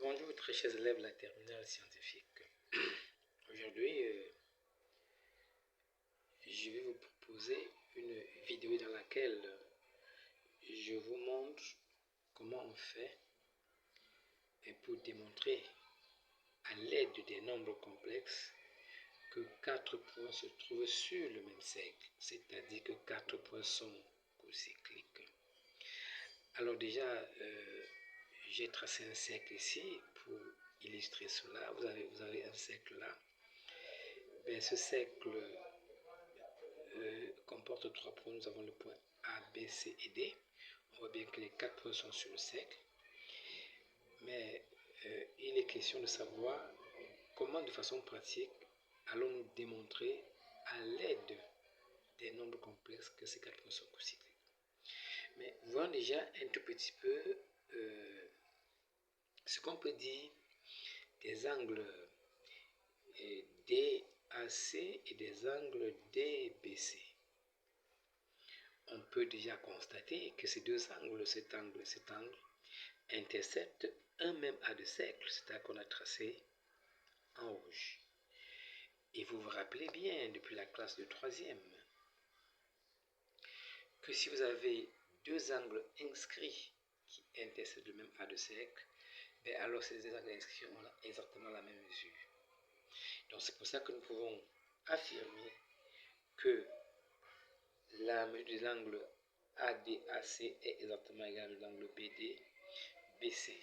Bonjour très chers élèves de la terminale scientifique. Aujourd'hui, je vais vous proposer une vidéo dans laquelle je vous montre comment on fait pour démontrer à l'aide des nombres complexes que 4 points se trouvent sur le même cercle, c'est-à-dire que 4 points sont cocycliques. Alors déjà, j'ai tracé un cercle ici pour illustrer cela. Vous avez un cercle là. Bien, ce cercle comporte 3 points. Nous avons le point A, B, C et D. On voit bien que les 4 points sont sur le cercle. Mais il est question de savoir comment, de façon pratique, allons-nous démontrer à l'aide des nombres complexes que ces 4 points sont cocycliques. Mais voyons déjà un tout petit peu ce qu'on peut dire des angles DAC et des angles DBC. On peut déjà constater que ces deux angles, cet angle et cet angle, interceptent un même A de cercle, c'est-à-dire qu'on a tracé en rouge. Et vous vous rappelez bien, depuis la classe de 3e, que si vous avez deux angles inscrits qui interceptent le même A de cercle, ben alors ces deux angles inscrits ont exactement la même mesure. Donc c'est pour ça que nous pouvons affirmer que la mesure de l'angle ADAC est exactement égale à l'angle BDBC,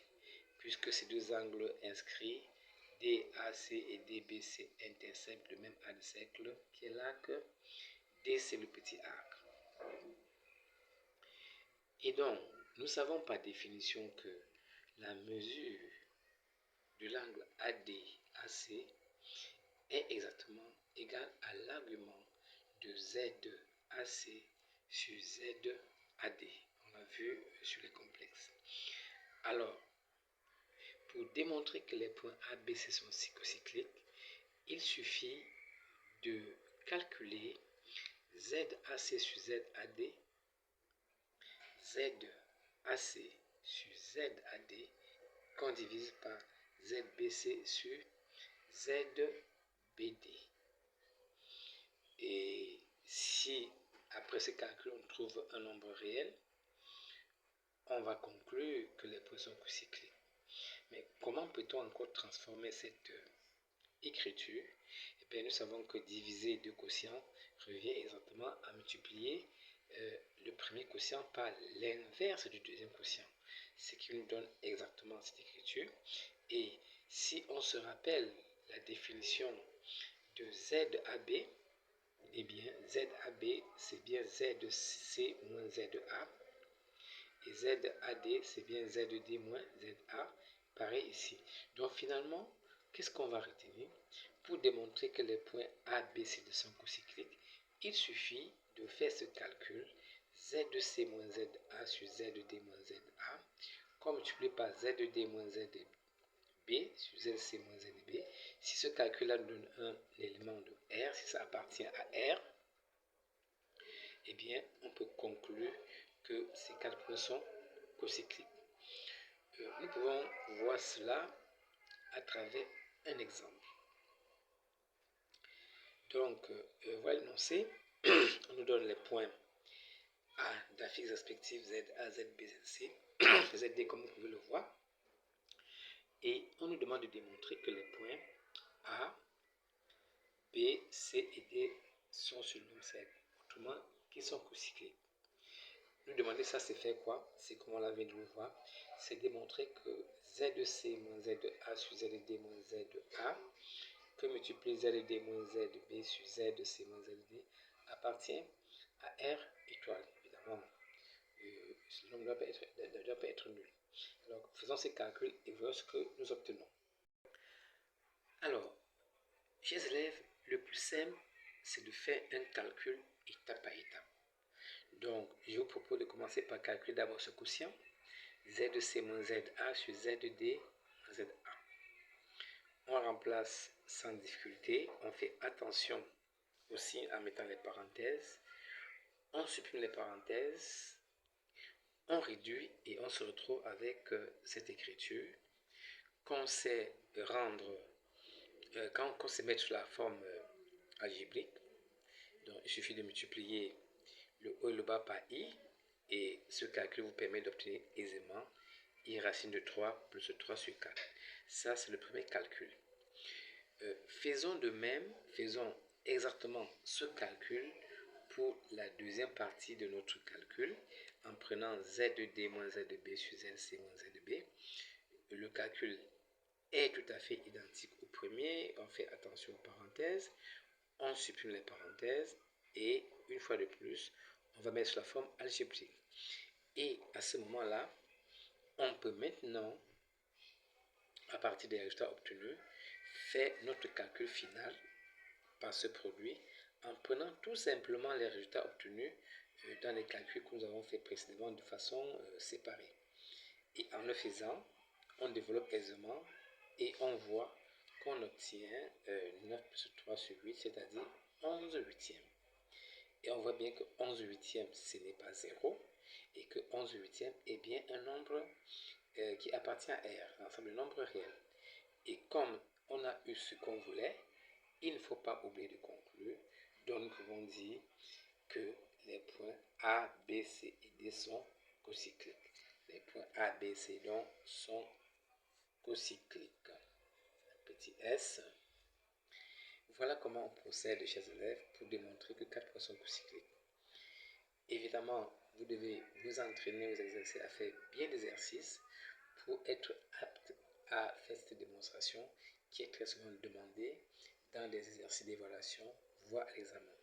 puisque ces deux angles inscrits, DAC et DBC, interceptent le même A de cercle qui est l'arc, DC le petit arc. Et donc, nous savons par définition que la mesure de l'angle ADAC est exactement égale à l'argument de ZAC sur ZAD. On l'a vu sur les complexes. Alors, pour démontrer que les points ABC sont cocycliques, il suffit de calculer ZAC sur ZAD, ZAC sur ZAD, qu'on divise par ZBC sur ZBD. Et si après ce calcul on trouve un nombre réel, on va conclure que les points sont cocycliques. Mais comment peut-on encore transformer cette écriture? Eh bien, nous savons que diviser deux quotients revient exactement à multiplier le premier quotient par l'inverse du deuxième quotient, ce qui nous donne exactement cette écriture. Et si on se rappelle la définition de ZAB, eh bien ZAB c'est bien ZC moins ZA, et ZAD c'est bien ZD moins ZA, pareil ici. Donc finalement, qu'est-ce qu'on va retenir? Pour démontrer que les points A, B, C sont cocycliques, il suffit de faire ce calcul ZC moins ZA sur ZD moins ZA, qu'on multiplie par ZD moins ZB sur ZC moins ZB. Si ce calcul-là nous donne un élément de R, si ça appartient à R, eh bien, on peut conclure que ces 4 points sont cocycliques. Nous pouvons voir cela à travers un exemple. Donc, voilà l'énoncé. On nous donne les points A d'affixes respectifs ZA, ZB, ZC, ZD comme vous pouvez le voir. Et on nous demande de démontrer que les points A, B, C et D sont sur le même cercle. Autrement, qu'ils sont cocycliques. Nous demander ça, c'est faire quoi? C'est comme on l'avait de le voir. C'est démontrer que ZC moins ZA sur ZD moins ZA, que multiplier ZD moins ZB sur ZC moins ZD, appartient à R étoile. Évidemment, ce nombre ne doit pas être nul. Alors, faisons ces calculs et voyons ce que nous obtenons. Alors, chers élèves, le plus simple, c'est de faire un calcul étape par étape. Donc, je vous propose de commencer par calculer d'abord ce quotient, ZC moins ZA sur ZD moins ZA. On remplace sans difficulté, on fait attention aussi en mettant les parenthèses, on supprime les parenthèses, on réduit et on se retrouve avec cette écriture qu'on sait rendre, quand on sait mettre la forme algébrique, donc il suffit de multiplier le haut et le bas par i, et ce calcul vous permet d'obtenir aisément i racine de 3 plus 3 sur 4. Ça, c'est le premier calcul. Faisons de même, faisons exactement ce calcul pour la deuxième partie de notre calcul en prenant z de d moins z de b sur zc moins z de b. Le calcul est tout à fait identique au premier. On fait attention aux parenthèses, on supprime les parenthèses et une fois de plus, on va mettre la forme algébrique. Et à ce moment-là, on peut maintenant, à partir des résultats obtenus, faire notre calcul final par ce produit en prenant tout simplement les résultats obtenus dans les calculs que nous avons fait précédemment de façon séparée. Et en le faisant, on développe aisément et on voit qu'on obtient 9 plus 3 sur 8, c'est-à-dire 11 huitièmes. Et on voit bien que 11 huitièmes, ce n'est pas 0, et que 11 huitièmes est bien un nombre qui appartient à R, l'ensemble de nombres réels. Et comme on a eu ce qu'on voulait, il ne faut pas oublier de conclure. Donc nous pouvons dire que les points A, B, C et D sont cocycliques. Les points A, B, C donc sont cocycliques. Petit s. Voilà comment on procède, chers élèves, pour démontrer que 4 points sont cocycliques. Évidemment, vous devez vous entraîner, vous exercer à faire bien d'exercices pour être apte à faire cette démonstration qui est très souvent demandée dans des exercices d'évaluation, voire à l'examen.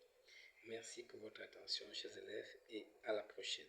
Merci pour votre attention, chers élèves, et à la prochaine.